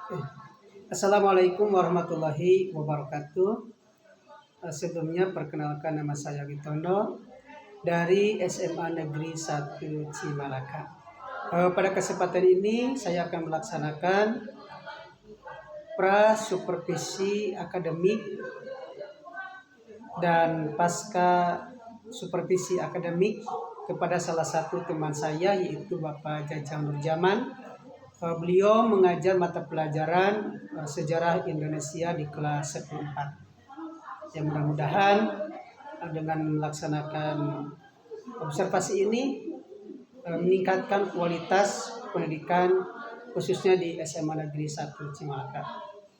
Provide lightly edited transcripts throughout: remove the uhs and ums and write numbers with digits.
Eh, Assalamualaikum warahmatullahi wabarakatuh. Sebelumnya perkenalkan nama saya Witono dari SMA Negeri 1 Cimalaka. Pada kesempatan ini saya akan melaksanakan pra supervisi akademik dan pasca supervisi akademik kepada salah satu teman saya yaitu Bapak Jajang Nurjaman. Beliau mengajar mata pelajaran sejarah Indonesia di kelas 10-4. Ya mudah-mudahan dengan melaksanakan observasi ini meningkatkan kualitas pendidikan khususnya di SMA Negeri 1 Cimalaka.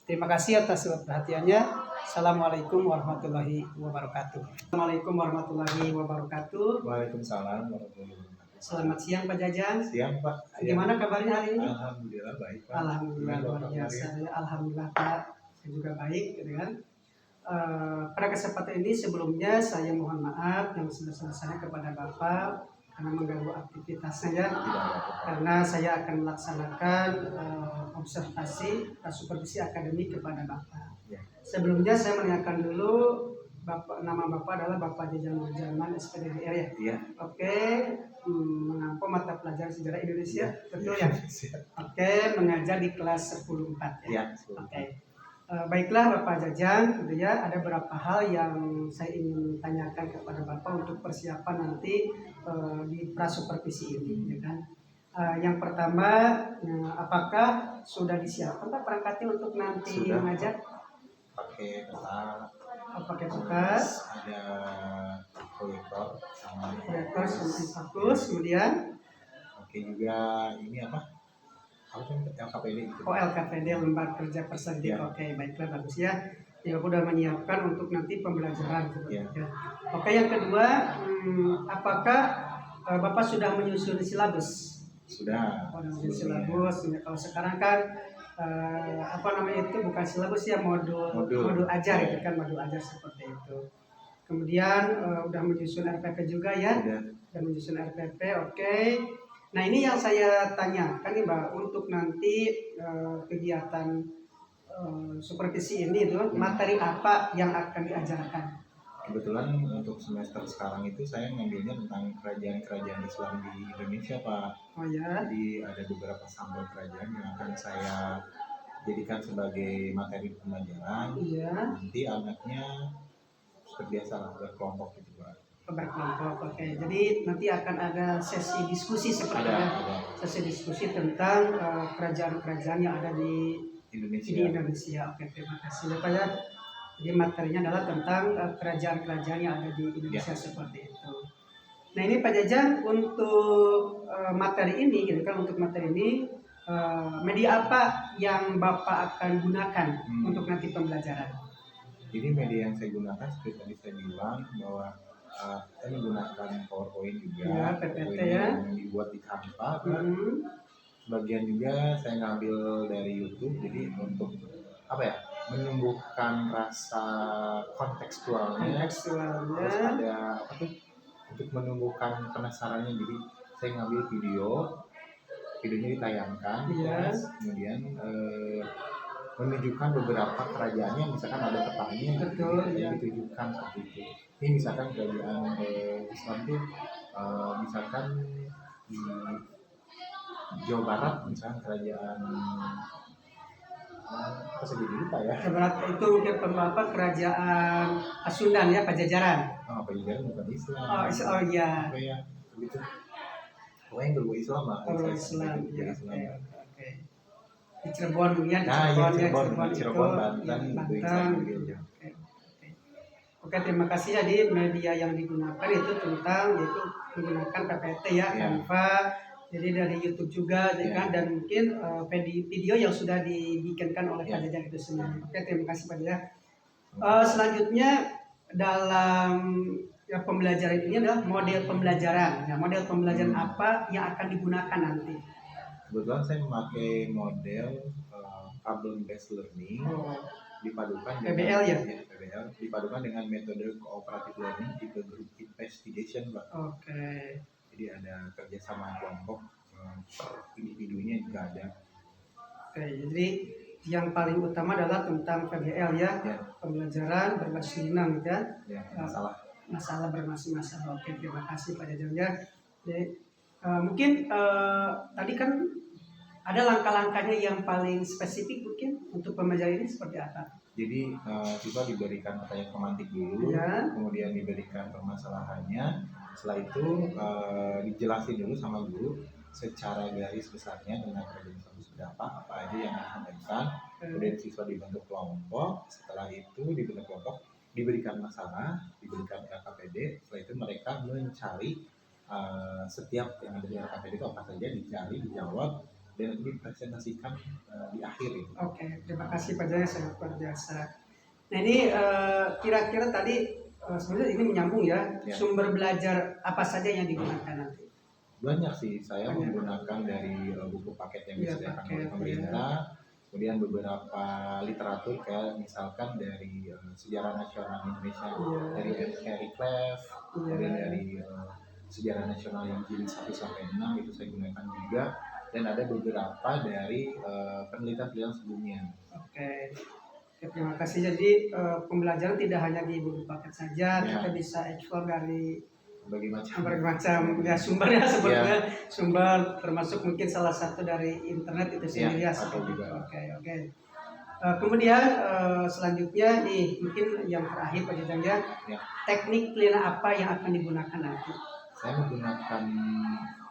Terima kasih atas perhatiannya. Assalamualaikum warahmatullahi wabarakatuh. Assalamualaikum warahmatullahi wabarakatuh. Waalaikumsalam warahmatullahi wabarakatuh. Selamat siang Pak Jajang. Siang Pak. Gimana kabarnya hari ini? Alhamdulillah baik Pak. Alhamdulillah luar biasa. Alhamdulillah Pak. Saya juga baik, gitu kan. Pada kesempatan ini sebelumnya saya mohon maaf yang sebesar-besarnya kepada Bapak karena mengganggu aktivitasnya ya. Karena saya akan melaksanakan observasi supervisi akademik kepada Bapak. Ya. Sebelumnya saya menanyakan dulu Bapak, nama Bapak adalah Bapak Jajang Nurjaman SPDDR ya? Iya. Oke, mengampu mata pelajaran sejarah Indonesia, betul ya? Oke, mengajar di kelas 10-4 ya? Iya. Oke. Baiklah Bapak Jajang, gitu ya, ada beberapa hal yang saya ingin tanyakan kepada Bapak untuk persiapan nanti di prasupervisi ini, ya kan? Yang pertama, apakah sudah disiapkan Pak perangkatnya untuk nanti Sudah. mengajar? Pakai peta. Pakai kertas, ada proyektor sama bagus, kemudian oke juga ini apa tuh LKPD itu. LKPD lembar kerja persedik. Ya. Oke, baiklah bagus ya. Ya udah menyiapkan untuk nanti pembelajaran ya. Oke, yang kedua, apakah Bapak sudah menyusun silabus? Sudah. Menyusun silabus. Ya, kalau sekarang kan apa namanya itu bukan silabus ya, modul ajar gitu kan, modul ajar seperti itu. Kemudian udah menyusun RPP juga ya, dan menyusun RPP. Oke. Nah ini yang saya tanyakan nih Mbak, untuk nanti kegiatan supervisi ini itu materi apa yang akan diajarkan? Kebetulan untuk semester sekarang itu saya ngambilnya tentang kerajaan-kerajaan Islam di Indonesia Pak. Oh ya. Jadi ada beberapa sampel kerajaan yang akan saya jadikan sebagai materi pembelajaran. Iya. Nanti anaknya seperti biasa lah berkelompok gitu Pak. Berkelompok, oke. Jadi nanti akan ada sesi diskusi sepertinya. Ada. Sesi diskusi tentang kerajaan-kerajaan yang ada di Indonesia. Oke, terima kasih Pak ya. Jadi materinya adalah tentang kerajaan-kerajaan yang ada di Indonesia seperti itu. Nah ini Pak Jajang, untuk materi ini, gitu kan, untuk materi ini media apa yang Bapak akan gunakan untuk nanti pembelajaran? Jadi media yang saya gunakan seperti tadi saya bilang bahwa saya menggunakan PowerPoint juga, ya, PPT ya, yang dibuat di Canva. Sebagian juga saya ngambil dari YouTube. Jadi untuk apa ya, menumbuhkan rasa kontekstualnya. Terus ada apa tuh, untuk menumbuhkan penasarannya. Jadi saya ngambil videonya ditayangkan, terus kemudian menunjukkan beberapa kerajaan yang misalkan ada petanya, yang ditunjukkan seperti itu. Ini misalkan kerajaan Islam itu misalkan di Jawa Barat, misalkan kerajaan apa saja lupa ya. Jawa Barat itu mungkin apa, kerajaan Pasundan ya, Pajajaran. Pajajaran bukan Islam. Oh iya. Apa ya, begitu. Pokoknya yang berbau Islam lah. Islam. Ya, oke. Di Cirebon ya, Cirebon, Banten. Oke, terima kasih. Jadi media yang digunakan itu tentang yaitu menggunakan PPT ya, Canva. Jadi dari YouTube juga, kan, dan mungkin video yang sudah dibikinkan oleh Pak Jajang itu sendiri. Oke, terima kasih Pak Jajang. Selanjutnya dalam pembelajaran ini adalah model pembelajaran. Nah, model pembelajaran apa yang akan digunakan nanti? Kebetulan saya memakai model problem based learning, dipadukan PBL ya? PBL dipadukan dengan metode cooperative learning tipe group investigation Pak. Oke. Jadi ada kerjasama kelompok, per individunya juga ada. Oke, jadi yang paling utama adalah tentang PBL ya, Ya. pembelajaran berbasis Minang gitu ya. Ya, Masalah bermasalah. Oke, terima kasih Pak Jajang ya. Jadi, mungkin tadi kan ada langkah-langkahnya yang paling spesifik mungkin untuk pembelajaran ini seperti apa? Jadi siswa diberikan pertanyaan pemantik dulu, Ya. kemudian diberikan permasalahannya. Setelah itu dijelasin dulu sama guru secara garis besarnya tentang kerjaan seperti apa aja yang disampaikan. Kemudian siswa dibentuk kelompok. Setelah itu dibentuk kelompok, diberikan masalah, diberikan KKPD. Setelah itu mereka mencari setiap yang ada di KKPD itu apa saja, dicari, dijawab, dan itu dipresentasikan di akhir itu. Oke, terima kasih Pak Jaya, sangat luar biasa. Nah ini kira-kira tadi sebenarnya ini menyambung ya, sumber belajar apa saja yang digunakan nanti? Banyak sih, saya menggunakan dari buku paket yang disediakan oleh pemerintah, kemudian beberapa literatur kayak misalkan dari Sejarah Nasional Indonesia dari Harry Clef, kemudian dari Sejarah Nasional yang jilid 1 sampai 6 itu saya gunakan juga, dan ada beberapa dari penelitian sebelumnya. Oke, terima kasih. Jadi pembelajaran tidak hanya di buku paket saja, kita bisa explore dari berbagai macam ya sumber ya sebetulnya, sumber termasuk mungkin salah satu dari internet itu sendiri ya. Oke. Kemudian selanjutnya nih mungkin yang terakhir Pak Jajang ya, teknik penilaian apa yang akan digunakan nanti? Saya menggunakan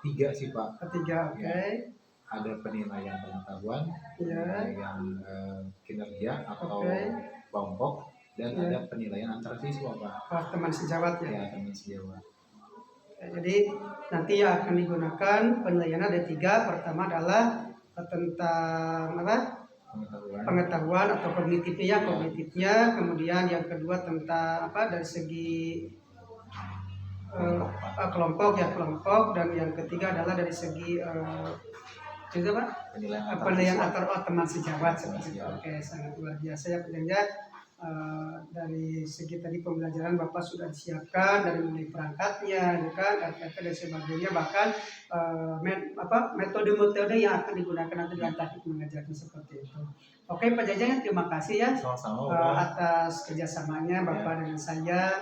3 sih Pak. 3, oke. Ada penilaian pengetahuan, penilaian kinerja atau kelompok, dan ada penilaian antar siswa Pak. Teman sejawat ya? Ya, teman sejawat. Jadi nanti yang akan digunakan penilaian ada 3. Pertama adalah tentang apa? Pengetahuan atau kognitifnya, kemudian yang kedua tentang apa dari segi kelompok, dan yang ketiga adalah dari segi penilaian antar teman sejawat seperti itu. Oke, sangat luar biasa ya Pak Janja. Dari segi tadi pembelajaran Bapak sudah disiapkan dari mulai perangkatnya, RPP dan sebagainya, bahkan metode-metode yang akan digunakan nanti dalam teknik mengajarnya seperti itu. Oke Pak Jajang, terima kasih ya atas kerjasamanya Bapak dengan saya.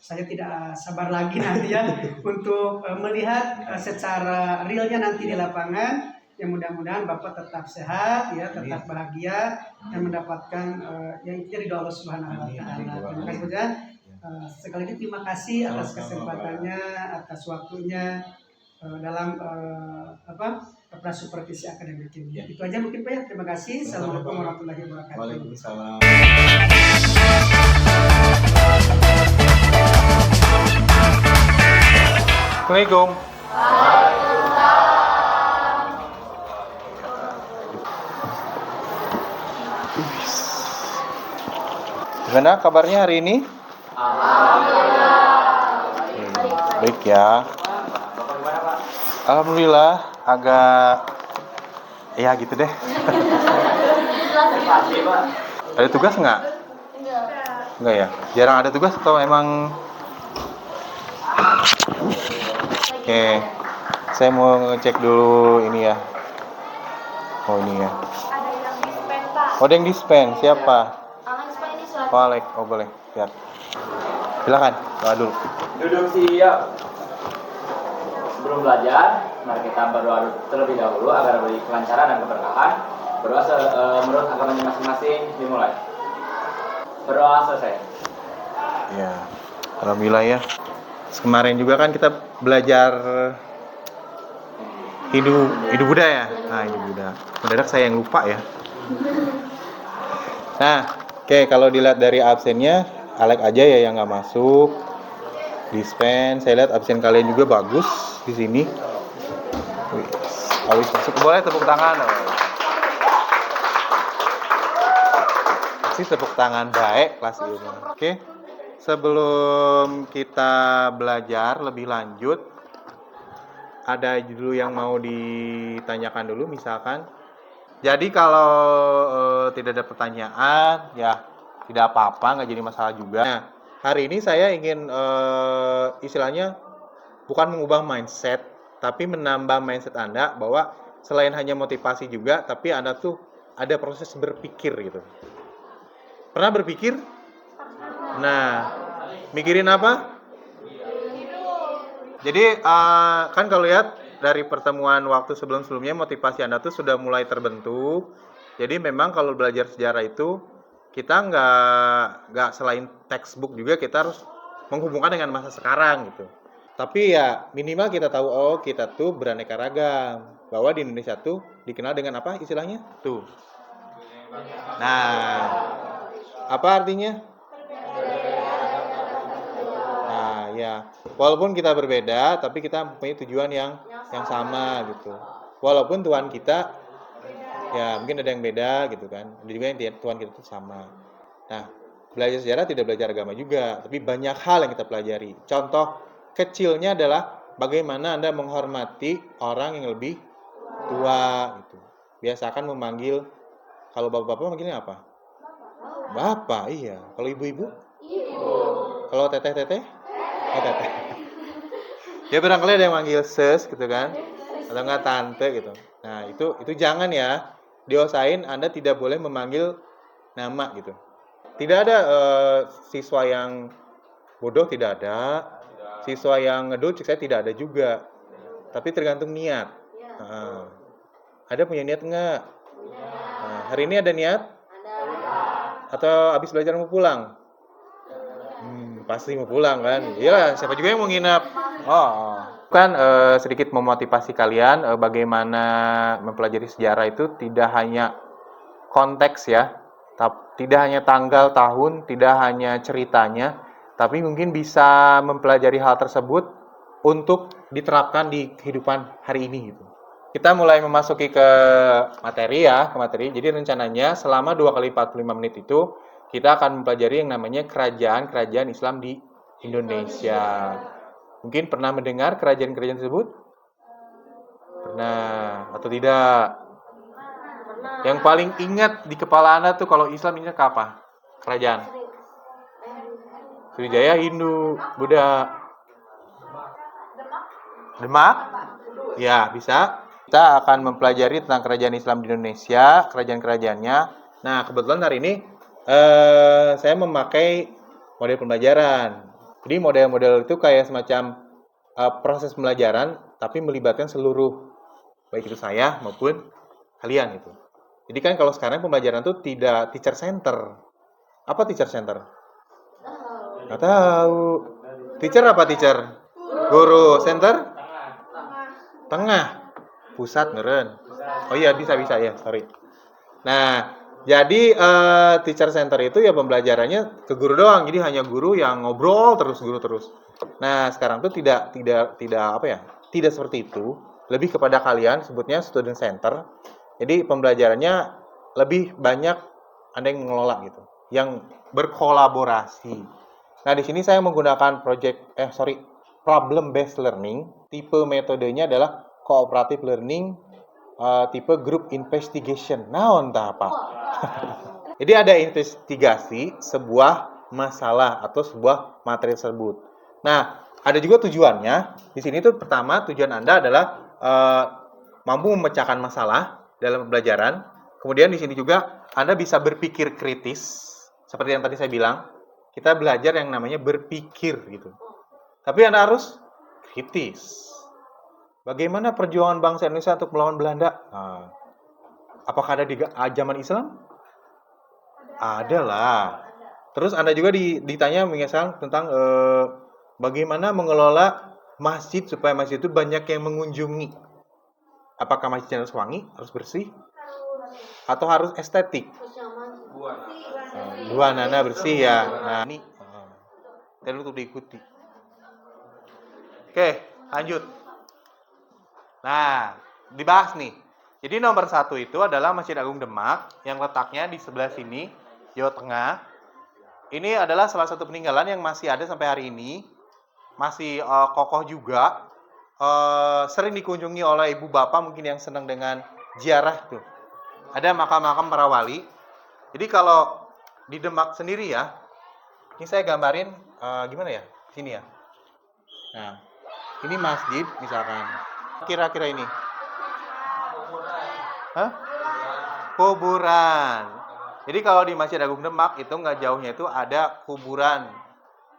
Saya tidak sabar lagi nanti ya untuk melihat secara realnya nanti di lapangan. Yang mudah-mudahan Bapak tetap sehat ya, tetap bahagia dan mendapatkan yang intinya ridho Allah Subhanahu wa taala. Terima kasih saja. Sekali lagi terima kasih atas kesempatannya, atas waktunya dalam supervisi akademik ini. Itu aja mungkin Pak ya. Terima kasih. Assalamualaikum warahmatullahi wabarakatuh. Waalaikumsalam. Assalamualaikum. Gimana kabarnya hari ini? Baik ya. Alhamdulillah, agak ya gitu deh. Ada tugas nggak? Enggak ya? Jarang ada tugas atau emang? Oke, saya mau ngecek dulu ini ya. Oh ini ya. Ada yang dispen Pak. Oh ada yang dispen, siapa? Boleh. Oh boleh, lihat. Silakan, doa dulu. Duduk siap. Sebelum belajar, mari kita berdoa terlebih dahulu agar beri kelancaran dan keberkahan. Berdoa menurut agamanya masing-masing, dimulai. Berdoa selesai. Ya, alhamdulillah ya. Kemarin juga kan kita belajar hidup Buddha ya. Nah, hidup Buddha. Mendadak saya yang lupa ya. Nah, oke, kalau dilihat dari absennya, Alek aja ya yang nggak masuk. Dispen, saya lihat absen kalian juga bagus di sini. Wih, Awis masuk, boleh tepuk tangan. Kasih tepuk tangan baik kelas ini. Oke. Sebelum kita belajar lebih lanjut, ada dulu yang mau ditanyakan dulu misalkan. Jadi kalau tidak ada pertanyaan, ya tidak apa-apa, nggak jadi masalah juga. Nah, hari ini saya ingin istilahnya bukan mengubah mindset, tapi menambah mindset Anda bahwa selain hanya motivasi juga, tapi Anda tuh ada proses berpikir gitu. Pernah berpikir? Nah, mikirin apa? Jadi kan kalau lihat dari pertemuan waktu sebelum-sebelumnya motivasi Anda tuh sudah mulai terbentuk. Jadi memang kalau belajar sejarah itu kita nggak selain textbook juga kita harus menghubungkan dengan masa sekarang gitu. Tapi ya minimal kita tahu kita tuh beraneka ragam. Bahwa di Indonesia tuh dikenal dengan apa istilahnya? Tuh. Nah, apa artinya? Nah, ya. Walaupun kita berbeda, tapi kita mempunyai tujuan yang sama gitu. Walaupun Tuhan kita ya mungkin ada yang beda gitu kan. Ada juga yang Tuhan kita itu sama. Nah, belajar sejarah tidak belajar agama juga, tapi banyak hal yang kita pelajari. Contoh kecilnya adalah bagaimana Anda menghormati orang yang lebih tua gitu. Biasakan memanggil, kalau bapak-bapak manggilnya apa? Bapak, iya. Kalau ibu-ibu? Kalau teteh-teteh? Oh, teteh. Ya barangkali ada yang manggil sis gitu kan, atau enggak tante gitu. Nah itu jangan ya, diosain Anda tidak boleh memanggil nama gitu. Tidak ada siswa yang bodoh, tidak ada. Siswa yang ngedul saya tidak ada juga. Tapi tergantung niat. Ada punya niat enggak? Hari ini ada niat? Atau habis belajar mau pulang? Pasti mau pulang kan? Iyalah, siapa juga yang mau nginap? Kan sedikit memotivasi kalian bagaimana mempelajari sejarah itu tidak hanya konteks ya, tidak hanya tanggal, tahun, tidak hanya ceritanya, tapi mungkin bisa mempelajari hal tersebut untuk diterapkan di kehidupan hari ini gitu. Kita mulai memasuki ke materi. Jadi rencananya selama 2 kali 45 menit itu kita akan mempelajari yang namanya kerajaan-kerajaan Islam di Indonesia. Mungkin pernah mendengar kerajaan-kerajaan tersebut? Pernah atau tidak? Yang paling ingat di kepala Anda tuh kalau Islam ingat ke apa? Kerajaan. Sriwijaya, Hindu, Buddha. Demak? Ya, bisa. Kita akan mempelajari tentang kerajaan Islam di Indonesia, kerajaan-kerajaannya. Nah, kebetulan hari ini saya memakai model pembelajaran. Jadi model-model itu kayak semacam proses pembelajaran, tapi melibatkan seluruh, baik itu saya maupun kalian itu. Jadi kan kalau sekarang pembelajaran itu tidak teacher center. Apa teacher center? Nggak tahu. Teacher apa teacher? Guru. Center? Tengah. Pusat meren. Oh iya bisa ya, sorry. Nah, jadi teacher center itu ya pembelajarannya ke guru doang. Jadi hanya guru yang ngobrol terus. Nah, sekarang tuh tidak apa ya? Tidak seperti itu. Lebih kepada kalian sebutnya student center. Jadi pembelajarannya lebih banyak Anda yang mengelola gitu, yang berkolaborasi. Nah, di sini saya menggunakan problem based learning. Tipe metodenya adalah cooperative learning, tipe group investigation. Nah, entah apa. Jadi ada investigasi sebuah masalah atau sebuah materi tersebut. Nah, ada juga tujuannya. Di sini tuh pertama tujuan Anda adalah mampu memecahkan masalah dalam pembelajaran. Kemudian di sini juga Anda bisa berpikir kritis. Seperti yang tadi saya bilang, kita belajar yang namanya berpikir gitu. Tapi Anda harus kritis. Bagaimana perjuangan bangsa Indonesia untuk melawan Belanda? Nah, apakah ada di zaman Islam? Ada lah. Terus Anda juga ditanya misalnya tentang bagaimana mengelola masjid supaya masjid itu banyak yang mengunjungi. Apakah masjid harus wangi, harus bersih, atau harus estetik? Dua nana bersih ya. Nah ini, dan untuk diikuti. Oke, lanjut. Nah, dibahas nih. Jadi nomor 1 itu adalah Masjid Agung Demak yang letaknya di sebelah sini, Jawa Tengah. Ini adalah salah satu peninggalan yang masih ada sampai hari ini, masih kokoh juga, sering dikunjungi oleh ibu bapak mungkin yang senang dengan ziarah tuh. Ada makam-makam para wali. Jadi kalau di Demak sendiri ya, ini saya gambarin gimana ya, sini ya. Nah, ini masjid misalkan. Kira-kira ini. Hah? kuburan. Jadi kalau di Masjid Agung Demak itu nggak jauhnya itu ada kuburan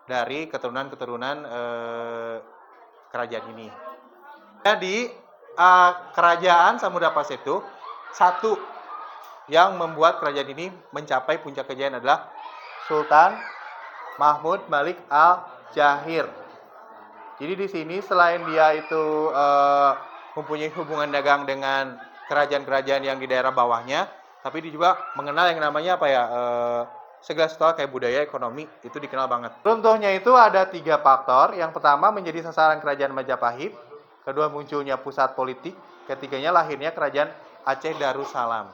dari keturunan-keturunan kerajaan ini. Jadi kerajaan Samudra Pasai itu satu yang membuat kerajaan ini mencapai puncak kejayaan adalah Sultan Mahmud Malik Al-Jahir. Jadi di sini selain dia itu mempunyai hubungan dagang dengan kerajaan-kerajaan yang di daerah bawahnya, tapi dia juga mengenal yang namanya apa ya, segala sesuatu kayak budaya, ekonomi, itu dikenal banget. Runtuhnya itu ada 3 faktor. Yang pertama menjadi sasaran kerajaan Majapahit, kedua munculnya pusat politik, ketiganya lahirnya kerajaan Aceh Darussalam.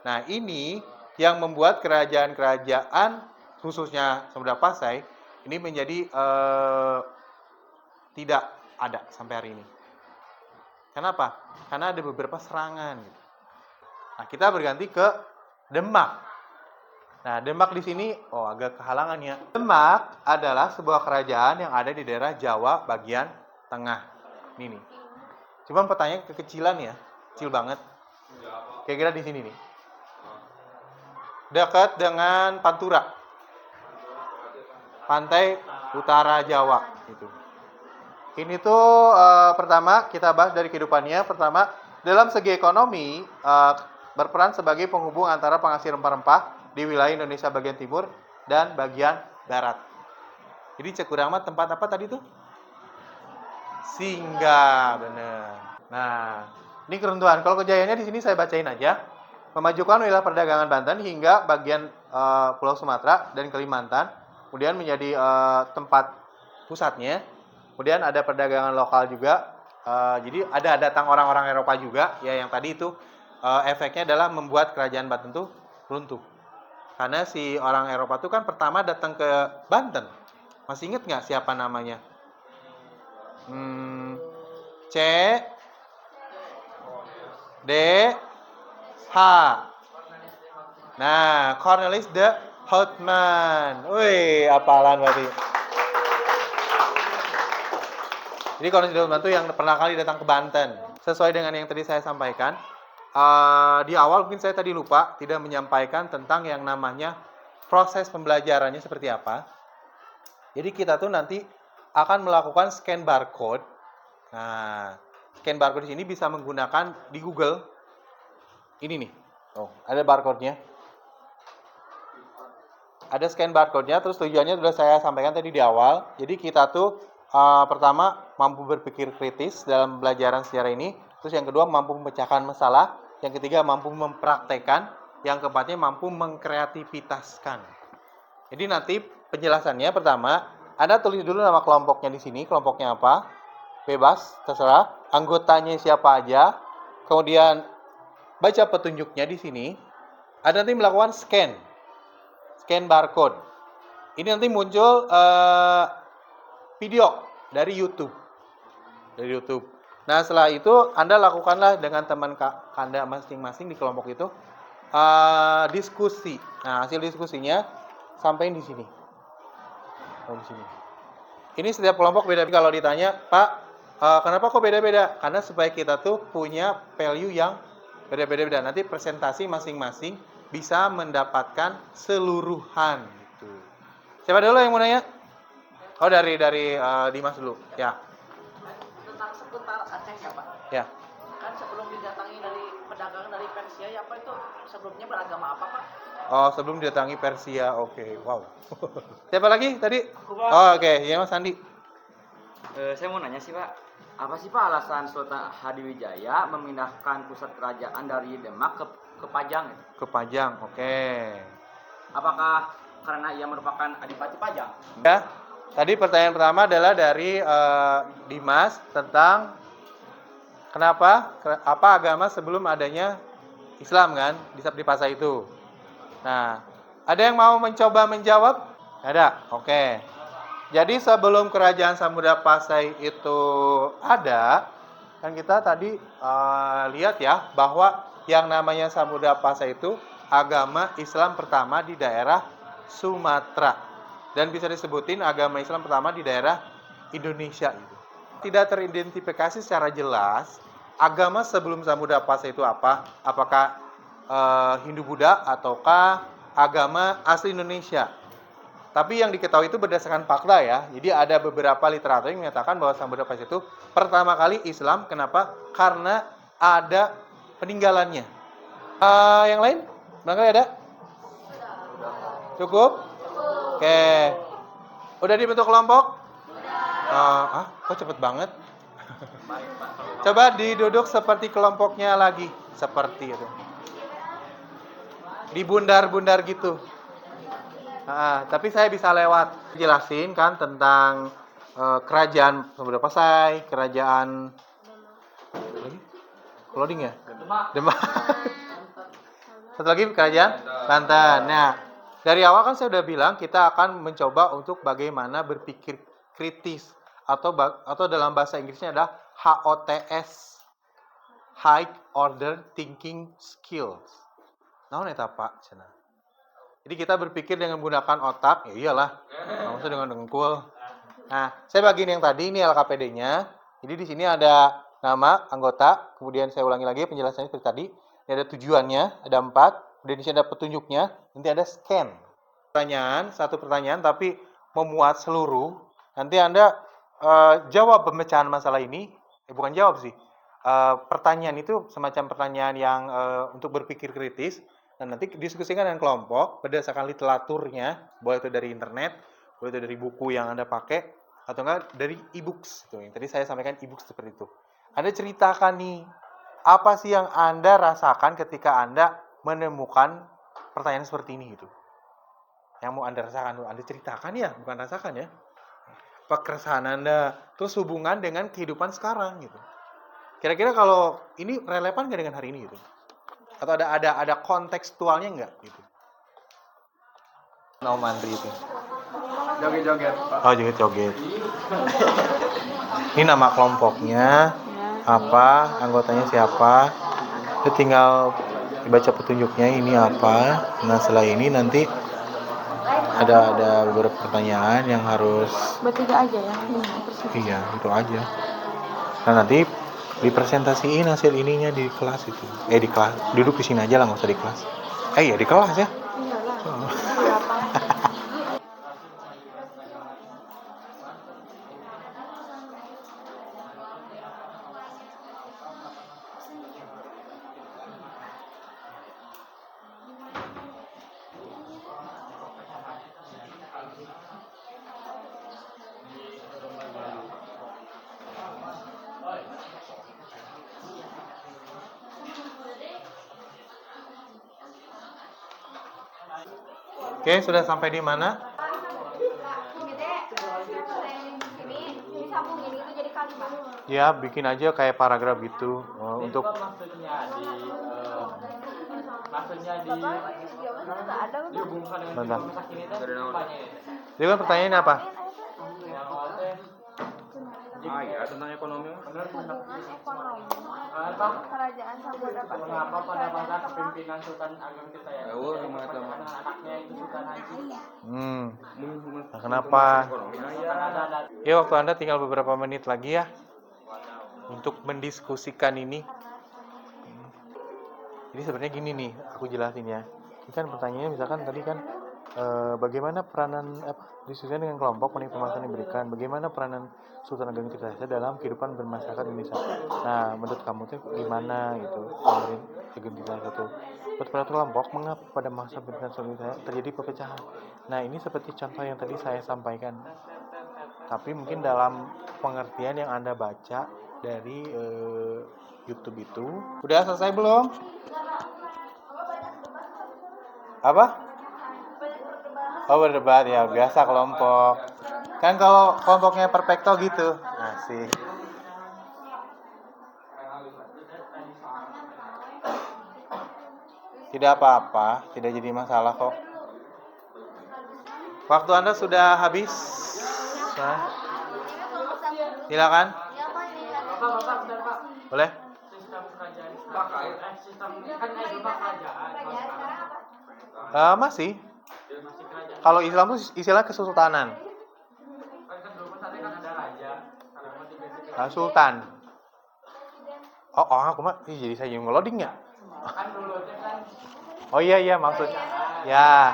Nah ini yang membuat kerajaan-kerajaan khususnya Samudra Pasai ini menjadi tidak ada sampai hari ini. Kenapa? Karena ada beberapa serangan. Nah, kita berganti ke Demak. Nah, Demak di sini, agak kehalangan ya. Demak adalah sebuah kerajaan yang ada di daerah Jawa bagian tengah. Ini nih. Cuma pertanyaan kekecilan ya, kecil banget. Kira-kira di sini nih. Dekat dengan Pantura. Pantai utara Jawa itu. Ini tuh pertama kita bahas dari kehidupannya. Pertama, dalam segi ekonomi berperan sebagai penghubung antara penghasil rempah-rempah di wilayah Indonesia bagian timur dan bagian barat. Jadi cek urang mah tempat apa tadi tuh? Singgah, bener. Nah, ini keruntuhan. Kalau kejayaannya di sini saya bacain aja. Memajukan wilayah perdagangan Banten hingga bagian Pulau Sumatera dan Kalimantan, kemudian menjadi tempat pusatnya. Kemudian ada perdagangan lokal juga, jadi ada datang orang-orang Eropa juga, ya yang tadi itu efeknya adalah membuat kerajaan Banten itu runtuh. Karena si orang Eropa itu kan pertama datang ke Banten, masih inget nggak siapa namanya? C D H. Nah, Cornelis de Houtman. Wih, apalan berarti. Jadi Cornelis de Houtman itu yang pernah kali datang ke Banten. Sesuai dengan yang tadi saya sampaikan, di awal mungkin saya tadi lupa tidak menyampaikan tentang yang namanya proses pembelajarannya seperti apa. Jadi kita tuh nanti akan melakukan scan barcode. Nah, scan barcode di sini bisa menggunakan di Google. Ini nih. Oh, ada barcode-nya. Ada scan barcode-nya, terus tujuannya sudah saya sampaikan tadi di awal. Jadi kita tuh pertama mampu berpikir kritis dalam pembelajaran sejarah ini, terus yang kedua mampu memecahkan masalah, yang ketiga mampu mempraktekkan, yang keempatnya mampu mengkreativitaskan. Jadi nanti penjelasannya pertama, Anda tulis dulu nama kelompoknya di sini, kelompoknya apa? Bebas, terserah. Anggotanya siapa aja. Kemudian baca petunjuknya di sini. Ada nanti melakukan scan barcode. Ini nanti muncul video dari YouTube. Nah, setelah itu Anda lakukanlah dengan teman Anda masing-masing di kelompok itu diskusi. Nah, hasil diskusinya sampaikan di sini. Di sini. Ini setiap kelompok beda. Kalau ditanya, Pak, kenapa kok beda-beda? Karena supaya kita tuh punya value yang beda-beda. Nanti presentasi masing-masing bisa mendapatkan seluruhan. Gitu. Siapa dulu yang mau nanya? Oh, dari Dimas dulu. Ya. Tentang seputar Aceh ya, Pak. Ya. Kan sebelum didatangi dari pedagang dari Persia ya, Pak, itu sebelumnya beragama apa, Pak? Oh, sebelum didatangi Persia. Oke, wow. Siapa lagi tadi? Oh, oke. Ya, Mas Andi. Saya mau nanya sih Pak, apa sih Pak alasan Sultan Hadiwijaya memindahkan pusat kerajaan dari Demak ke Pajang? Ke Pajang, oke. Apakah karena ia merupakan Adipati Pajang? Ya, tadi pertanyaan pertama adalah dari Dimas tentang kenapa, apa agama sebelum adanya Islam kan di Pasai itu. Nah, ada yang mau mencoba menjawab? Ada, oke. Jadi sebelum kerajaan Samudra Pasai itu ada, kan kita tadi lihat ya bahwa yang namanya Samudra Pasai itu agama Islam pertama di daerah Sumatera dan bisa disebutin agama Islam pertama di daerah Indonesia itu. Tidak teridentifikasi secara jelas agama sebelum Samudra Pasai itu apa? Apakah Hindu-Buddha ataukah agama asli Indonesia. Tapi yang diketahui itu berdasarkan fakta ya. Jadi ada beberapa literatur yang menyatakan bahwa Sang Buddha Pacceka itu pertama kali Islam. Kenapa? Karena ada peninggalannya. Yang lain? Barangkali ada? Cukup? Oke. Udah dibentuk kelompok? Kok cepet banget? Coba diduduk seperti kelompoknya lagi. Seperti itu. Dibundar-bundar gitu. Tapi saya bisa lewat jelasin kan tentang kerajaan Buddha Pasai, kerajaan loading ya? Demak. Satu lagi kerajaan Banten. Nah, dari awal kan saya udah bilang kita akan mencoba untuk bagaimana berpikir kritis atau dalam bahasa Inggrisnya adalah HOTS, High Order Thinking Skills. Naon eta Pak? Cenah. Jadi kita berpikir dengan menggunakan otak, ya iyalah. Maksudnya dengan dengkul. Nah, saya bagiin yang tadi ini LKPD-nya. Jadi di sini ada nama anggota, kemudian saya ulangi lagi penjelasannya seperti tadi. Ini ada tujuannya, ada 4. Kemudian di sini ada petunjuknya, nanti ada scan. Satu pertanyaan tapi memuat seluruh. Nanti Anda jawab pemecahan masalah ini. Bukan jawab sih. Pertanyaan itu semacam pertanyaan yang untuk berpikir kritis. Dan nanti diskusikan dengan kelompok berdasarkan literaturnya, boleh itu dari internet, boleh itu dari buku yang Anda pakai, atau enggak dari e-books. Yang tadi saya sampaikan e-books seperti itu. Anda ceritakan nih, apa sih yang Anda rasakan ketika Anda menemukan pertanyaan seperti ini gitu. Yang mau Anda rasakan, Anda ceritakan ya, bukan rasakan ya. Keresahan Anda, terus hubungan dengan kehidupan sekarang gitu. Kira-kira kalau ini relevan nggak dengan hari ini gitu? Atau ada kontekstualnya nggak gitu? Mau mandiri itu. Joget-joget. Oh, joget-joget. Ini nama kelompoknya apa, anggotanya siapa. Itu tinggal dibaca petunjuknya ini apa. Nah, setelah ini nanti ada beberapa pertanyaan yang harus Bertiga aja ya. Iya, itu aja. Nah, nanti dipresentasiin hasil ininya di kelas itu. Di kelas. Duduk di sini aja lah, nggak usah di kelas. Ya di kelas ya. Iyalah. Oke, sudah sampai di mana? Ini sambung gini itu jadi kalimat. Ya, bikin aja kayak paragraf gitu. Untuk dihubungkan dengan Bentar. informasi ini teh banyak. Jadi kan pertanyaannya apa? Yang awal teh ya tentang ekonomi. Hubungan ekonomi Apa? kerajaan Samudra Pasai. Mengapa pada masa kepemimpinan Sultan Agung kita ya? Dengan anaknya itu Sultan Haji. Nah, kenapa? Ada Ya, waktu Anda tinggal beberapa menit lagi ya untuk mendiskusikan ini. Jadi sebenarnya gini nih, aku jelasin ya. Ini kan pertanyaannya misalkan tadi kan bagaimana peranan diskusikan dengan kelompok mengenai pemasaran yang diberikan, bagaimana peranan Sultan Agung Tirta dalam kehidupan bermasyarakat Indonesia. Nah, menurut kamu tuh gimana gitu? Agung Tirta itu menurut kelompok mengapa pada masa pemerintahan Sultan Indonesia terjadi perpecahan? Nah, ini seperti contoh yang tadi saya sampaikan. Tapi mungkin dalam pengertian yang Anda baca dari YouTube itu. Udah selesai belum? Apa? Oh, berdebat ya, biasa kelompok. Kan kalau kelompoknya perfecto gitu. Asik. Tidak apa-apa, tidak jadi masalah kok. Waktu Anda sudah habis. Nah, silakan. Boleh? Masih. Kalau Islam itu istilah kesultanan. Sultan. Oh, aku mah jadi saya yang ngeloding ya. kan dulu kan Oh iya maksud. Ya.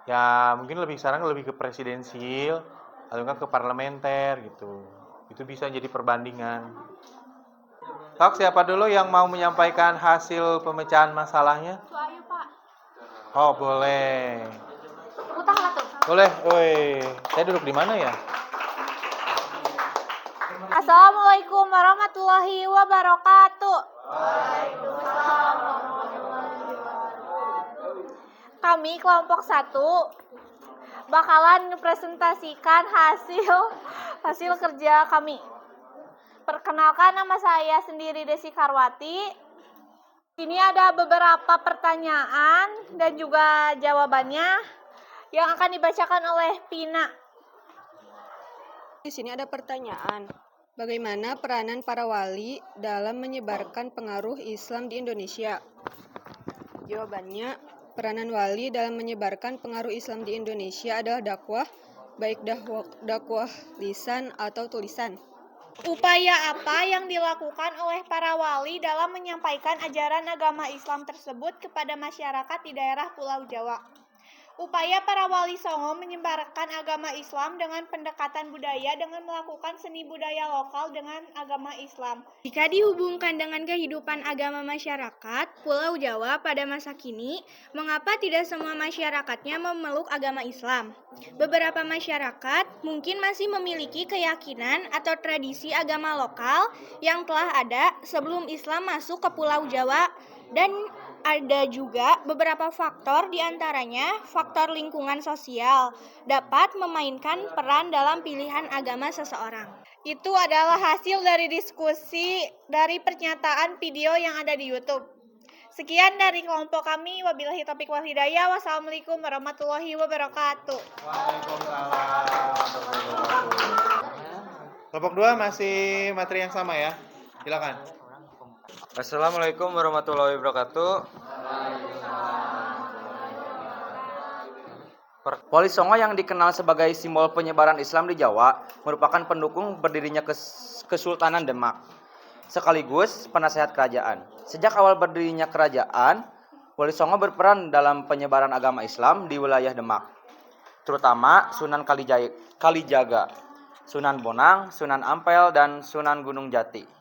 Ya mungkin sekarang lebih ke presidensil atau enggak ke parlementer gitu. Itu bisa jadi perbandingan. Sok, siapa dulu yang mau menyampaikan hasil pemecahan masalahnya? Itu ayo Pak. Oh, boleh. Utang lah tuh. Boleh. Woi, saya duduk di mana ya? Assalamualaikum warahmatullahi wabarakatuh. Kami kelompok 1 bakalan presentasikan hasil kerja kami. Perkenalkan, nama saya sendiri Desi Karwati. Ini ada beberapa pertanyaan dan juga jawabannya yang akan dibacakan oleh Pina. Di sini ada pertanyaan. Bagaimana peranan para wali dalam menyebarkan pengaruh Islam di Indonesia? Jawabannya, peranan wali dalam menyebarkan pengaruh Islam di Indonesia adalah dakwah, baik dakwah lisan atau tulisan. Upaya apa yang dilakukan oleh para wali dalam menyampaikan ajaran agama Islam tersebut kepada masyarakat di daerah Pulau Jawa? Upaya para wali Songo menyebarkan agama Islam dengan pendekatan budaya dengan melakukan seni budaya lokal dengan agama Islam. Jika dihubungkan dengan kehidupan agama masyarakat Pulau Jawa pada masa kini, mengapa tidak semua masyarakatnya memeluk agama Islam? Beberapa masyarakat mungkin masih memiliki keyakinan atau tradisi agama lokal yang telah ada sebelum Islam masuk ke Pulau Jawa, dan ada juga beberapa faktor, diantaranya faktor lingkungan sosial dapat memainkan peran dalam pilihan agama seseorang. Itu adalah hasil dari diskusi dari pernyataan video yang ada di YouTube. Sekian dari kelompok kami. Wabillahi taufiq wal hidayah. Wassalamualaikum warahmatullahi wabarakatuh. Kelompok 2 masih materi yang sama ya. Silakan. Assalamualaikum warahmatullahi wabarakatuh. Wali Songo yang dikenal sebagai simbol penyebaran Islam di Jawa merupakan pendukung berdirinya Kesultanan Demak, sekaligus penasehat kerajaan. Sejak awal berdirinya kerajaan, Wali Songo berperan dalam penyebaran agama Islam di wilayah Demak, terutama Sunan Kalijaga, Sunan Bonang, Sunan Ampel, dan Sunan Gunung Jati.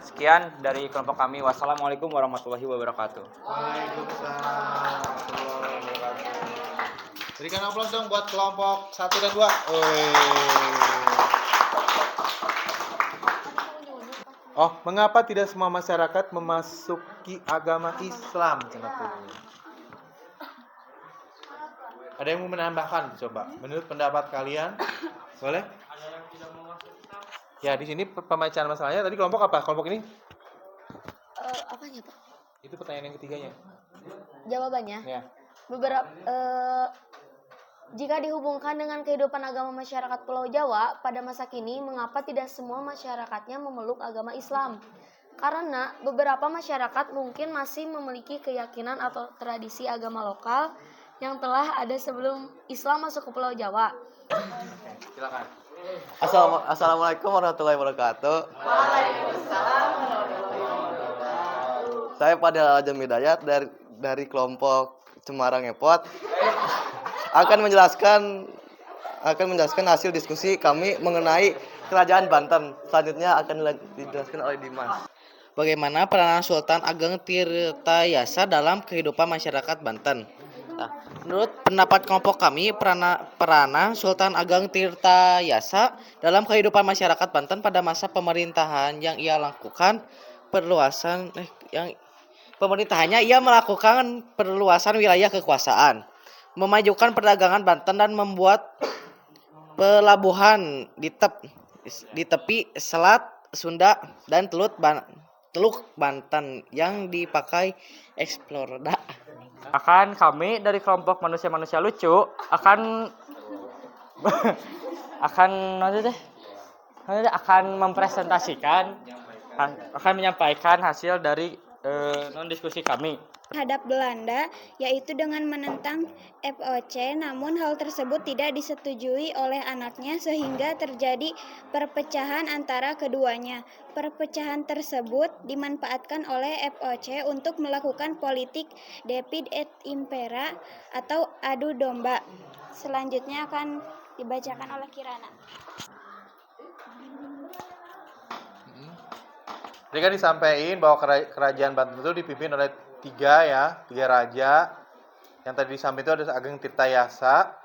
Sekian dari kelompok kami. Wassalamualaikum warahmatullahi wabarakatuh. Waalaikumsalam warahmatullahi wabarakatuh. Berikan aplaus dong buat kelompok 1 dan 2. Oh, mengapa tidak semua masyarakat memasuki agama Islam? Ada yang mau menambahkan? Coba, menurut pendapat kalian, boleh? Ya, di sini pembacaan masalahnya tadi kelompok apa? Kelompok ini? Apanya, Pak? Itu pertanyaan yang ketiganya. Jawabannya? Ya. Jika dihubungkan dengan kehidupan agama masyarakat Pulau Jawa pada masa kini, mengapa tidak semua masyarakatnya memeluk agama Islam? Karena beberapa masyarakat mungkin masih memiliki keyakinan atau tradisi agama lokal yang telah ada sebelum Islam masuk ke Pulau Jawa. Silakan. Assalamualaikum warahmatullahi wabarakatuh. Waalaikumsalam warahmatullahi wabarakatuh. Saya Fadil Al-Ajam Hidayat dari kelompok Cemarang Epot akan menjelaskan hasil diskusi kami mengenai Kerajaan Banten. Selanjutnya akan dijelaskan oleh Dimas. Bagaimana peranan Sultan Ageng Tirtayasa dalam kehidupan masyarakat Banten? Nah, menurut pendapat kelompok kami, peranan Sultan Ageng Tirtayasa dalam kehidupan masyarakat Banten pada masa pemerintahan yang ia lakukan ia melakukan perluasan wilayah kekuasaan, memajukan perdagangan Banten, dan membuat pelabuhan di tepi Selat Sunda dan Teluk Banten yang dipakai eksplorer. Akan kami dari kelompok manusia-manusia lucu akan menyampaikan hasil dari non-diskusi kami terhadap Belanda, yaitu dengan menentang FOC, namun hal tersebut tidak disetujui oleh anaknya sehingga terjadi perpecahan antara keduanya. Perpecahan tersebut dimanfaatkan oleh FOC untuk melakukan politik divide et impera atau adu domba. Selanjutnya akan dibacakan oleh Kirana. Jadi kan disampaikan bahwa kerajaan Banten itu dipimpin oleh tiga raja. Yang tadi disampaikan itu ada Ageng Tirtayasa,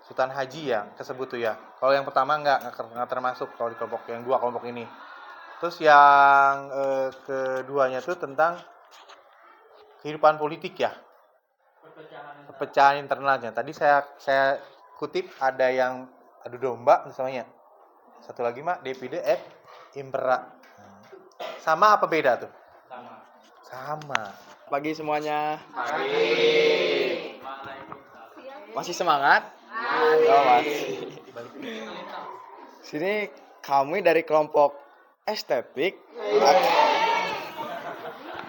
Sultan Haji ya, tersebut tuh ya. Kalau yang pertama nggak termasuk kalau di kelompok yang dua kelompok ini. Terus yang keduanya tuh tentang kehidupan politik ya, perpecahan internalnya. Tadi saya kutip ada yang adu domba misalnya. Satu lagi mak divide et impera. Sama apa beda tuh? Sama. Pagi semuanya. Masih semangat? Oh, masih. Sini kami dari kelompok estetik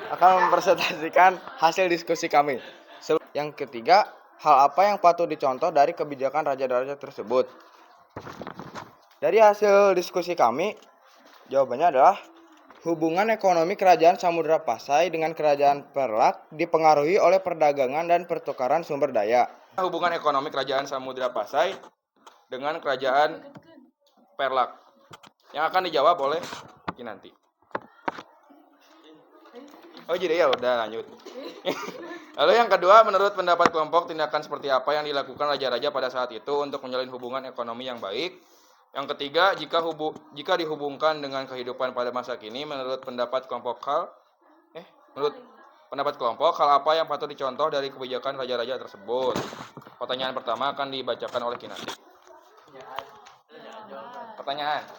akan mempresentasikan hasil diskusi kami. Yang ketiga, hal apa yang patut dicontoh dari kebijakan raja-raja tersebut? Dari hasil diskusi kami, jawabannya adalah hubungan ekonomi kerajaan Samudra Pasai dengan kerajaan Perlak dipengaruhi oleh perdagangan dan pertukaran sumber daya. Hubungan ekonomi kerajaan Samudra Pasai dengan kerajaan Perlak. Yang akan dijawab oleh Kinanti. Oh jadi ya udah lanjut. Lalu yang kedua, menurut pendapat kelompok, tindakan seperti apa yang dilakukan raja-raja pada saat itu untuk menjalin hubungan ekonomi yang baik? Yang ketiga, jika dihubungkan dengan kehidupan pada masa kini, menurut pendapat kelompok hal apa yang patut dicontoh dari kebijakan raja-raja tersebut? Pertanyaan pertama akan dibacakan oleh Kinanti. Pertanyaan.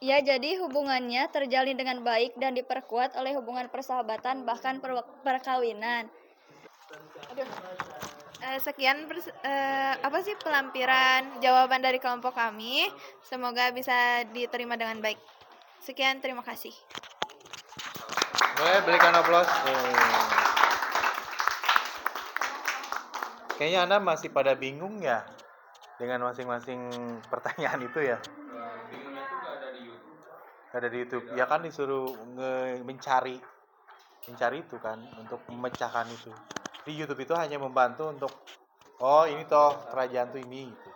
Ya, jadi hubungannya terjalin dengan baik dan diperkuat oleh hubungan persahabatan bahkan perkawinan. Sekian pelampiran jawaban dari kelompok kami. Semoga bisa diterima dengan baik. Sekian, terima kasih. Boleh berikan aplaus. Kayaknya Anda masih pada bingung ya dengan masing-masing pertanyaan itu ya. Bingungnya itu nggak ada di YouTube. Ada di YouTube. Ya kan disuruh mencari itu kan untuk memecahkan itu. Di YouTube itu hanya membantu untuk ini toh kerajaan tuh ini gitu.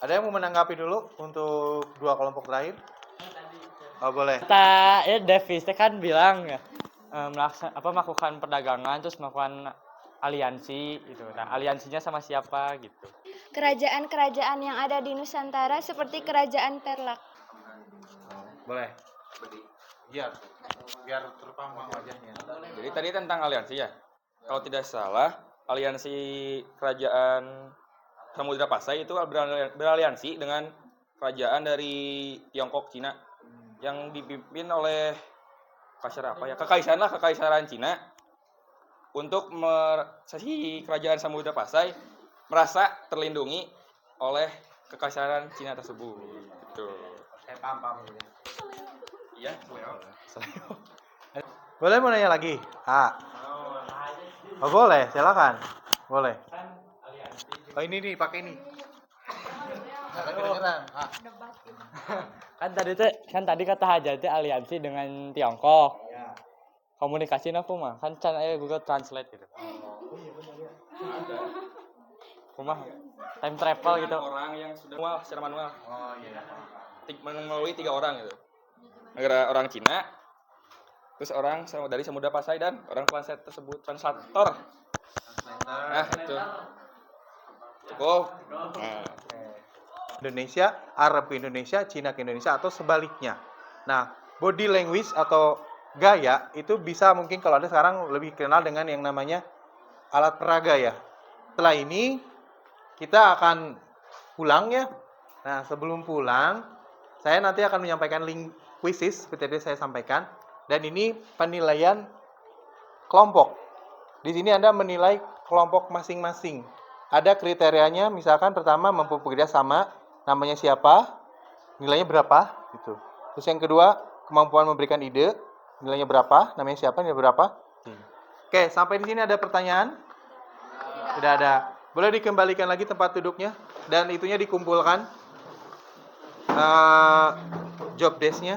Ada yang mau menanggapi dulu untuk dua kelompok terakhir? Oh boleh. Davis kan bilang ya melakukan perdagangan terus melakukan aliansi gitu. Nah, aliansinya sama siapa gitu? Kerajaan-kerajaan yang ada di Nusantara seperti kerajaan Perlak. Boleh. Biar terpaham wajahnya. Jadi tadi tentang aliansi ya. Kalau tidak salah, aliansi kerajaan Samudra Pasai itu beraliansi dengan kerajaan dari Tiongkok, Cina yang dipimpin oleh Kekaisaran Cina untuk si kerajaan Samudra Pasai merasa terlindungi oleh Kekaisaran Cina tersebut. Gitu. Saya paham. Iya, Boleh mau nanya lagi? Oh boleh, silakan. Boleh. Oh ini nih, pakai ini. Kan tadi kata Hajar itu aliansi dengan Tiongkok. Komunikasinya aku mah kan Google Translate gitu. Kumah time travel gitu. Orang yang sudah secara manual. Oh iya. Melalui 3 orang gitu. Orang Cina, terus orang dari Samudra Pasai dan orang translator. Nah, itu. Cukup. Indonesia, Arab ke Indonesia, Cina ke Indonesia atau sebaliknya. Nah, body language atau gaya itu bisa mungkin kalau ada sekarang lebih kenal dengan yang namanya alat peraga ya. Setelah ini kita akan pulang ya. Nah, sebelum pulang saya nanti akan menyampaikan link quizzes seperti tadi saya sampaikan, dan ini penilaian kelompok. Di sini Anda menilai kelompok masing-masing. Ada kriterianya, misalkan pertama mampu bekerja sama, namanya siapa, nilainya berapa, gitu. Terus yang kedua, kemampuan memberikan ide. Nilainya berapa? Namanya siapa? Nilai berapa? Oke, sampai di sini ada pertanyaan? Tidak ada. Boleh dikembalikan lagi tempat duduknya dan itunya dikumpulkan. Job desk-nya.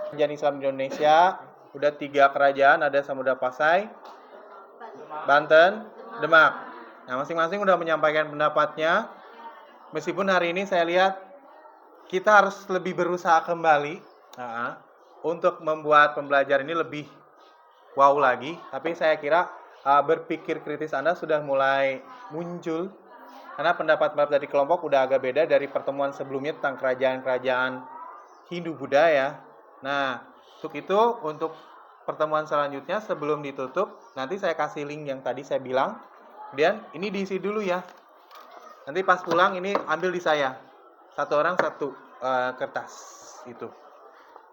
Kerajaan Islam Indonesia udah 3 kerajaan, ada Samudra Pasai, Banten, Demak. Nah, masing-masing udah menyampaikan pendapatnya. Meskipun hari ini saya lihat kita harus lebih berusaha kembali untuk membuat pembelajaran ini lebih wow lagi. Tapi saya kira berpikir kritis Anda sudah mulai muncul karena pendapat-pendapat dari kelompok udah agak beda dari pertemuan sebelumnya tentang kerajaan-kerajaan Hindu-Buddha ya. Nah, untuk pertemuan selanjutnya sebelum ditutup, nanti saya kasih link yang tadi saya bilang. Kemudian ini diisi dulu ya. Nanti pas pulang ini ambil di saya. 1 orang 1 kertas itu.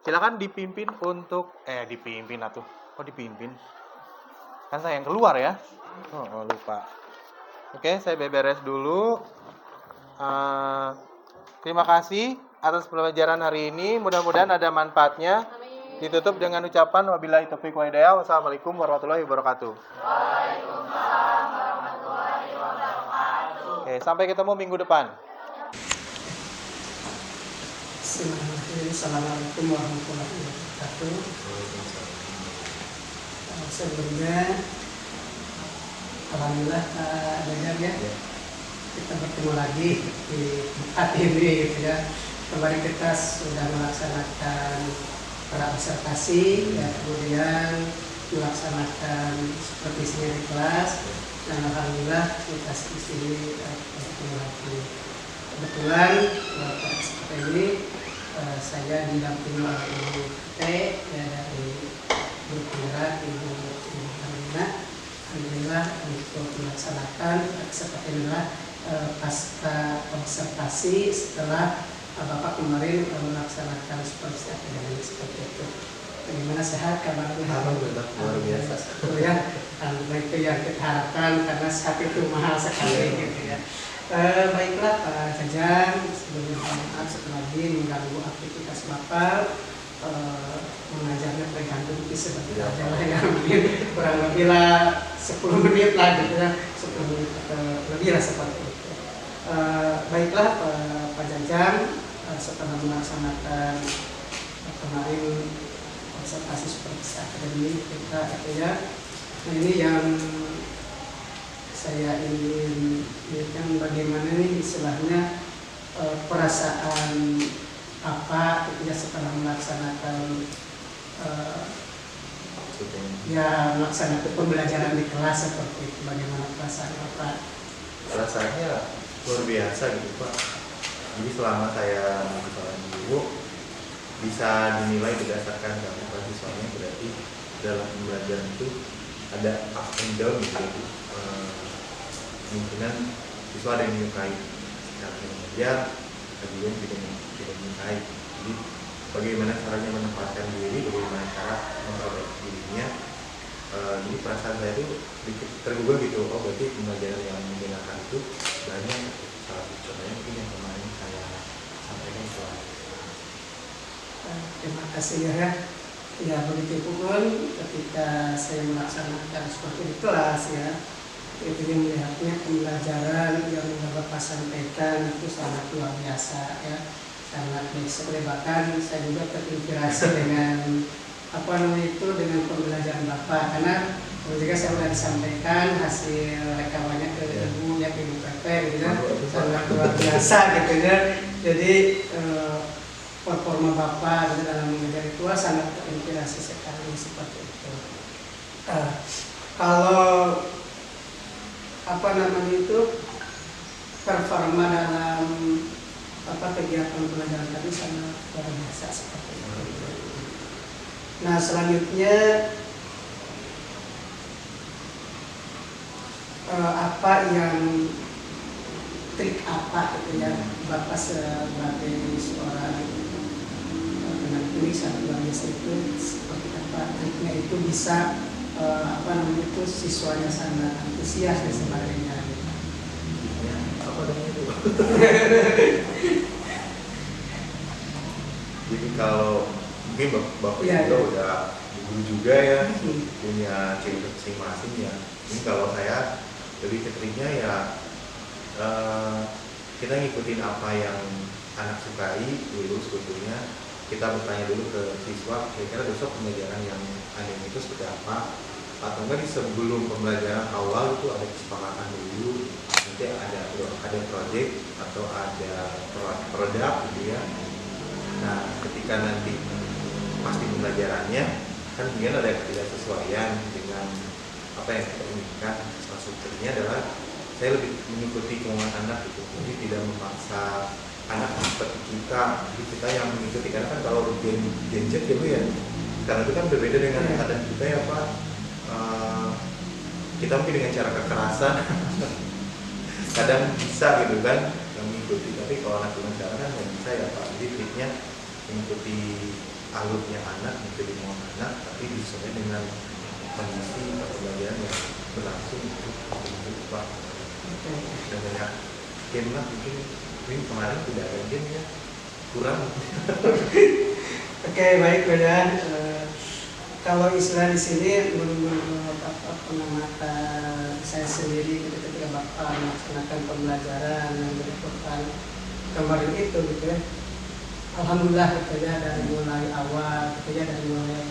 Silakan dipimpin untuk dipimpin atuh. Kok dipimpin? Kan saya yang keluar ya. Oh lupa. Oke, saya beberes dulu. Terima kasih atas pembelajaran hari ini. Mudah-mudahan ada manfaatnya. Ditutup dengan ucapan wabillahi taufiq wal hidayah. Wassalamualaikum warahmatullahi wabarakatuh. Waalaikumsalam warahmatullahi wabarakatuh. Oke, sampai ketemu minggu depan. Assalamualaikum warahmatullahi wabarakatuh. Sebelumnya alhamdulillah belajar ya. Kita bertemu lagi di tempat ini gitu ya. Kemarin kita sudah melaksanakan observasi dan kemudian melaksanakan supervisinya di kelas, dan alhamdulillah kita di sini bertemu lagi. Kebetulan pada kesempatan ini saya didampingi oleh Ibu T ya, dari grup penggerak Ibu Karina. Alhamdulillah untuk melaksanakan kesempatan inilah pasca observasi setelah Bapak kemarin melaksanakan supervisi akademik seperti itu. Bagaimana, sehat kabarnya? Alhamdulillah luar biasa. Ya, itu yang kita harapkan karena sehat itu mahal sekali gitu ya. Baiklah Pak Jajan, sebelumnya maaf sekali lagi mengganggu aktivitas Bapak. Mengajarnya tergantung seperti aja lah ya, mungkin kurang lebih lah 10 menit lah gitu ya, 10 menit lebih lah seperti itu. Baiklah Pak Jajang, setelah melaksanakan kemarin observasi supervisi akademik kita itu ya, nah ini yang saya ingin lihatkan bagaimana nih istilahnya perasaan apa ketika setelah melaksanakan melaksanakan pembelajaran di kelas seperti itu, bagaimana perasaan Bapak? Rasanya luar biasa gitu Pak. Jadi selama saya misalnya dulu bisa dinilai berdasarkan dampak siswanya, berarti dalam pembelajaran itu ada up and down gitu. Kemungkinan siswa ada yang menyukai cara mengajar, ada juga yang tidak menyukai. Jadi bagaimana caranya menempatkan diri, bagaimana cara memperbaiki dirinya. Jadi perasaan saya itu tergugah gitu. Oh berarti pembelajaran yang menggunakan itu banyak. Salah satu contohnya mungkin yang kemarin saya sampaikan itu. Terima kasih ya. Ya begitu pun ketika saya melaksanakan seperti di kelas ya, itu yang melihatnya pembelajaran yang Bapak sampaikan itu sangat luar biasa ya, sangat baik. Bahkan saya juga terinspirasi dengan dengan pembelajaran Bapak, karena juga saya sudah disampaikan hasil rekamannya ke Ibu ya, Ibu PP gitu ya, sangat luar biasa gitu ya. Jadi performa Bapak dalam mengajar itu sangat terinspirasi sekali seperti itu. Kalau performa dalam kegiatan pelajaran tadi sangat luar biasa seperti itu. Nah selanjutnya trik apa gitu ya Bapak sebagai seorang tenaga ini sangat luar biasa itu, seperti apa triknya itu bisa siswanya sangat antusias dan sebagainya. Apa dengan itu? Jadi kalau mungkin bapak Iya, juga iya. udah guru juga ya, punya ciri masing-masing ya. Ini kalau saya lebih ke triknya ya kita ngikutin apa yang anak sukai dulu sebetulnya. Kita bertanya dulu ke siswa kira-kira besok pembelajaran yang ada itu seperti apa, atau enggak di sebelum pembelajaran awal itu ada kesepakatan dulu, nanti ada project atau ada produk gitu ya. Nah ketika nanti pasti pembelajarannya kan kemudian ada ketidaksesuaian dengan apa yang kita inginkan. Salah satunya adalah saya lebih mengikuti kemauan anak gitu, jadi tidak memaksa anak seperti kita. Jadi kita yang mengikuti, karena kan kalau Gen Z ya Bu ya, karena itu kan berbeda dengan angkatan kita ya Pak. Kita mungkin dengan cara kekerasan kadang bisa gitu kan yang mengikuti, tapi kalau anak zaman sekarang kan nggak bisa ya Pak. Jadi triknya mengikuti alurnya anak, mengikuti kemauan anak, tapi disesuaikan dengan kondisi atau pembelajaran yang berlangsung gitu Pak. Dan banyak game lah mungkin. Ini kemarin tidak ada game ya, kurang. Oke, baik Bedan. Kalau istilah di sini menurut pengamatan saya sendiri ketika Bapak melaksanakan pembelajaran yang merupakan kemarin itu gitu ya. Alhamdulillah gitu ya, dari mulai awal gitu ya, dari mulai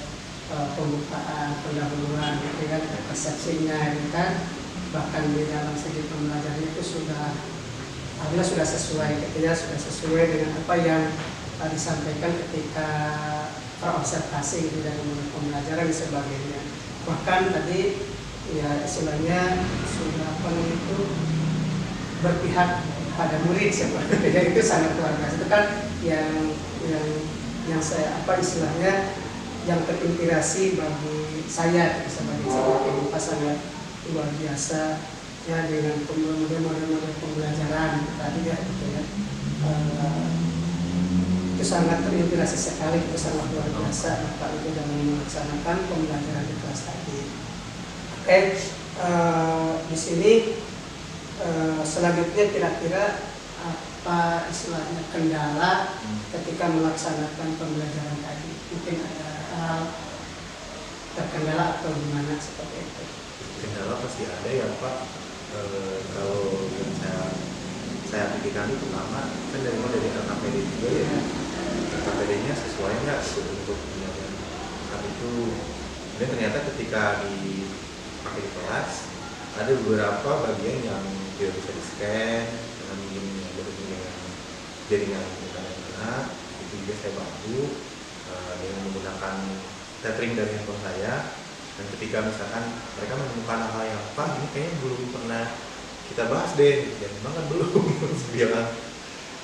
pembukaan, pendahuluan gitu kan, persepsinya gitu kan, bahkan di dalam segi pembelajaran itu alhamdulillah sudah sesuai gitu ya, sudah sesuai dengan apa yang disampaikan ketika terobservasi gitu dari pembelajaran dan sebagainya. Bahkan tadi ya istilahnya sudah itu berpihak pada murid seperti itu, itu sangat luar biasa. Itu kan yang saya istilahnya yang terinspirasi bagi saya sebagai ibu sangat luar biasa ya, dengan model-model pembelajaran tadi ya gitu ya. Itu sangat terinspirasi sekali, itu sangat luar biasa Bapak Ibu dalam melaksanakan pembelajaran di kelas tadi. Oke, di sini selanjutnya kira-kira apa istilahnya kendala ketika melaksanakan pembelajaran tadi? Mungkin ada hal terkendala atau gimana seperti itu? Kendala pasti ada ya Pak. Kalau yang saya pikirkan itu pertama kan dari LKPD juga ya. LKPD-nya sesuai nggak untuk pembelajaran saat itu. Dan ternyata ketika dipakai di kelas ada beberapa bagian yang tidak bisa di-scan dengan jaringan internet. Itu juga saya bantu dengan menggunakan tethering dari handphone saya. Dan ketika misalkan mereka menemukan hal yang Pak ini kayaknya belum pernah kita bahas deh, dan memang belum bilang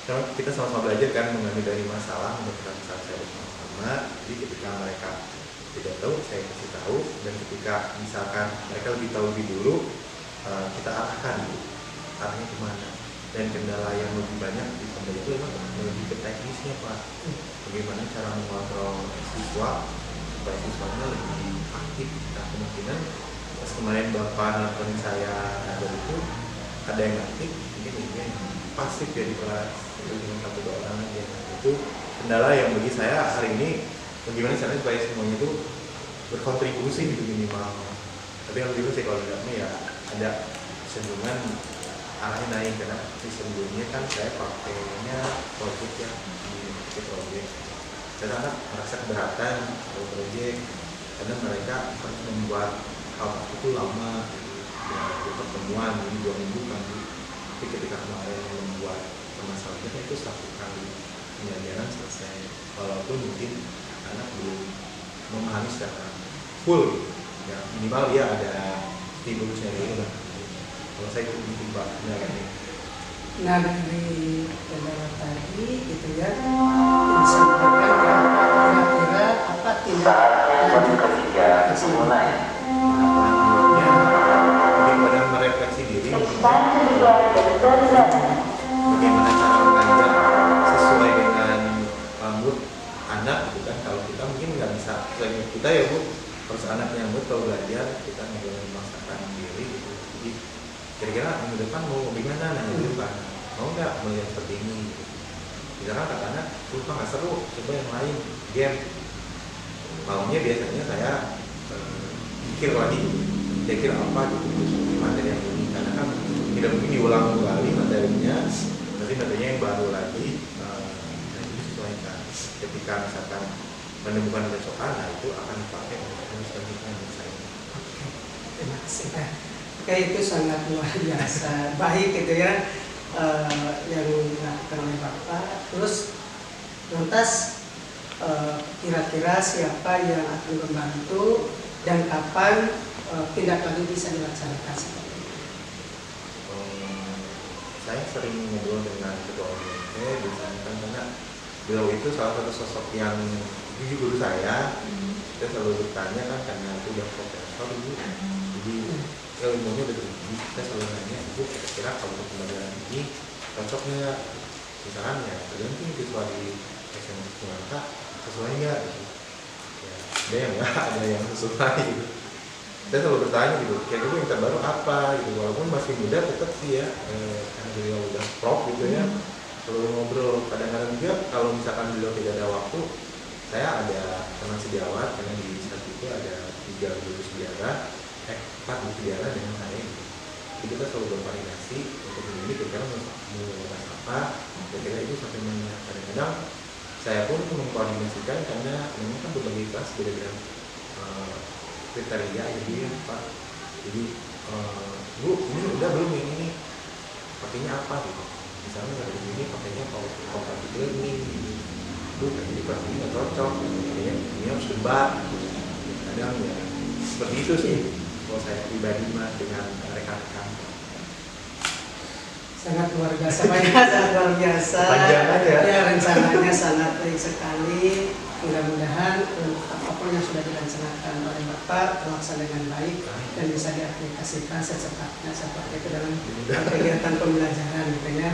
karena kita sama-sama belajar kan mengambil dari masalah untuk kita bisa saya bersama-sama. Jadi ketika mereka tidak tahu saya kasih tahu, dan ketika misalkan mereka lebih tahu lebih dulu kita arahkan arahnya kemana. Dan kendala yang lebih banyak di pembelajaran itu memang lebih ke teknisnya Pak, bagaimana cara mengontrol siswa supaya siswanya lebih aktif. Nah kemungkinan pas kemarin Bapak nelfon saya itu ada yang aktif, mungkin juga yang pasif ya di kelas, itu cuma 1-2 orang aja. Itu kendala yang bagi saya hari ini, bagaimana caranya supaya semuanya itu berkontribusi gitu minimal. Tapi yang lebih sih kalau enggaknya ya ada cenderungan arahnya naik, karena sebelumnya kan saya pakainya project ya, di project. Dan anak merasa keberatan kalau project karena mereka harus membuat hal itu lama ya, pertemuan ini 2 minggu kan. Tapi ketika kemarin membuat permasalahannya itu 1 kali pembelajaran selesai, walaupun mungkin anak belum memahami secara full ya, minimal dia ada stimulusnya dulu lah. Kalau saya itu mungkin Pak ini. Nah dari kendala tadi gitu ya, disampaikan ya, kira-kira apa tindak lanjut Selanjutnya bagaimana merefleksi diri, bagaimana cara mengajar sesuai dengan mood anak gitu kan. Kalau kita mungkin nggak bisa sesuai mood kita ya Bu, harus anak yang mood kalau belajar kita nggak memaksakan diri gitu. Jadi kira-kira minggu depan mau gimana, nah minggu depan mau nggak melihat seperti ini gitu. misalkan katanya lupa nggak seru, coba yang lain game. Malamnya biasanya saya pikir lagi kira-kira apa gitu materi yang ini, karena kan tidak mungkin diulang kembali materinya, nanti materinya yang baru lagi. Dan itu disesuaikan ketika misalkan menemukan kecocokan, nah itu akan dipakai untuk melanjutkan saya. Terima kasih. Oke, itu sangat luar biasa baik gitu ya, yang dilakukan oleh Bapak. Terus lantas kira-kira siapa yang akan membantu dan kapan tindak lanjut bisa dilaksanakan seperti itu? Saya sering ngobrol dengan ketua OMT, biasanya kan karena beliau itu salah satu sosok yang guru saya. Saya selalu bertanya kan, karena itu udah profesor ibu, jadi ilmunya udah tinggi. Kita selalu nanya, ibu kira-kira kalau untuk pembelajaran ini cocok nggak? Misalkan ya tergantung siswa di SMA Jakarta sesuai nggak? Gitu. Ya, ada yang nggak, ada yang sesuai. Gitu. Saya selalu bertanya gitu, kira-kira yang terbaru apa? Gitu. Walaupun masih muda tetap sih ya, karena beliau udah prof gitu ya. Selalu ngobrol. Kadang-kadang juga kalau misalkan beliau tidak ada waktu, saya ada teman sejawat, karena di saat itu ada 3 guru sejarah, 4 guru sejarah dengan saya gitu. Jadi kita selalu berkoordinasi untuk ini kira-kira mau bahas apa, kira-kira itu sampai mana. Kadang-kadang saya pun mengkoordinasikan, karena memang kan berbagai kelas beda-beda kriteria, jadi ya Pak, jadi Bu, ini udah belum yang ini, pakainya apa gitu. Misalnya dari ini pakainya kompetitif learning gitu. Bu, di kelas ini nggak cocok, ini harus debat. Kadang ya seperti itu sih kalau saya pribadi mah dengan rekan-rekan. Sangat luar biasa Pak ya, sangat luar biasa. Panjang aja. Ya, rencananya sangat baik sekali. Mudah-mudahan apapun yang sudah direncanakan oleh Bapak terlaksana dengan baik dan bisa diaplikasikan secepatnya seperti itu dalam kegiatan pembelajaran gitu ya.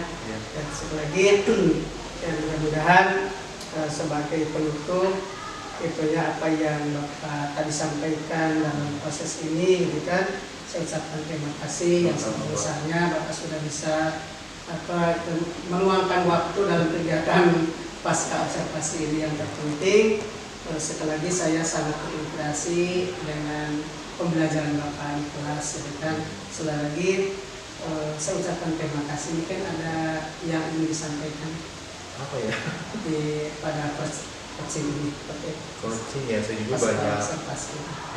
Dan sekali lagi dan mudah-mudahan sebagai penutup itu ya apa yang Bapak tadi sampaikan dalam proses ini gitu kan. Saya ucapkan terima kasih yang sebesar-besarnya Bapak sudah bisa meluangkan waktu dalam kegiatan pasca observasi ini yang terpenting. Sekali lagi saya sangat terinspirasi dengan pembelajaran Bapak di kelas gitu kan. Sekali lagi saya ucapkan terima kasih. Mungkin ada yang ingin disampaikan apa ya pada coaching ini seperti coaching ya. Saya juga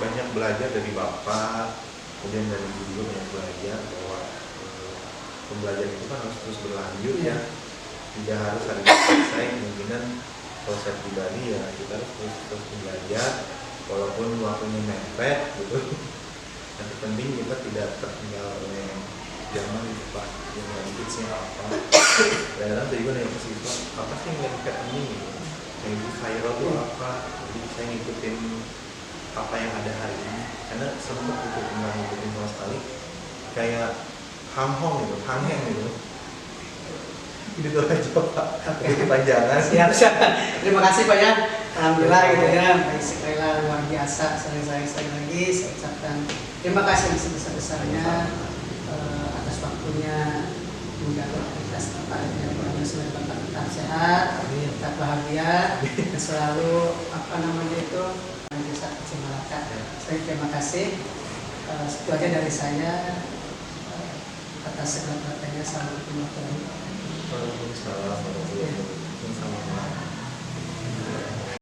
banyak belajar dari Bapak, kemudian dari ibu juga banyak belajar bahwa pembelajaran itu kan harus terus berlanjut ya, tidak harus ada yang selesai. Kemungkinan kalau saya pribadi ya kita harus terus belajar walaupun waktunya mepet gitu. Yang terpenting kita tidak tertinggal oleh zaman itu Pak, yang lanjutnya apa. Kadang-kadang saya juga nanya ke siswa, apa sih yang lagi happening gitu, yang itu viral itu apa. Jadi saya ngikutin apa yang ada hari ini, karena sempat itu nggak ngikutin sama sekali, kayak hamhong gitu, hangeng gitu. Gitu aja Pak, itu kepanjangan. Siap. Terima kasih Pak ya. Alhamdulillah gitu ya, baik sekali luar biasa. Sekali lagi saya ucapkan terima kasih yang sebesar-besarnya atas waktunya menjaga aktivitas Bapak dan semoga Bapak tetap sehat, tetap bahagia, dan selalu desa Kecil Malaka. Saya terima kasih. Itu aja dari saya atas segala perhatiannya. Assalamualaikum warahmatullahi wabarakatuh. Waalaikumsalam warahmatullahi wabarakatuh.